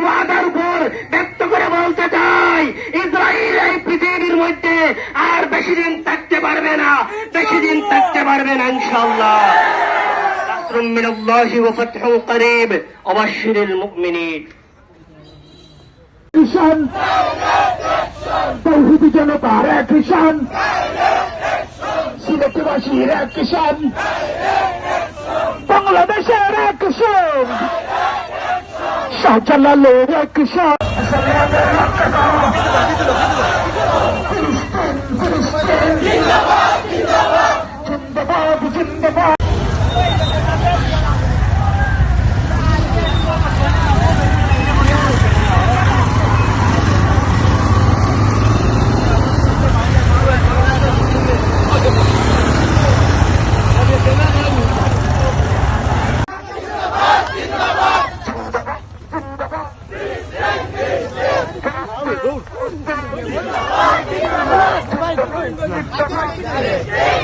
ওয়াদার উপর ব্যক্ত করে বলতে চাই, ইসরায়েল এই পৃথিবীর মধ্যে আর বেশি দিন থাকতে পারবে না, বেশি দিন থাকতে পারবে না ইনশাআল্লাহ। নাসরুম মিনাল্লাহি ওয়া ফাতহুন করিব ওয়া বাশশিরিল মুমিনিন। কিষান তৌহিদি জনতার এক কিষান, সিলেটবাসীর এক কিষান, বাংলাদেশের এক কিষান, শাহজালালের এক কিষান। জিন্দাবাদ জিন্দাবাদ। Vai,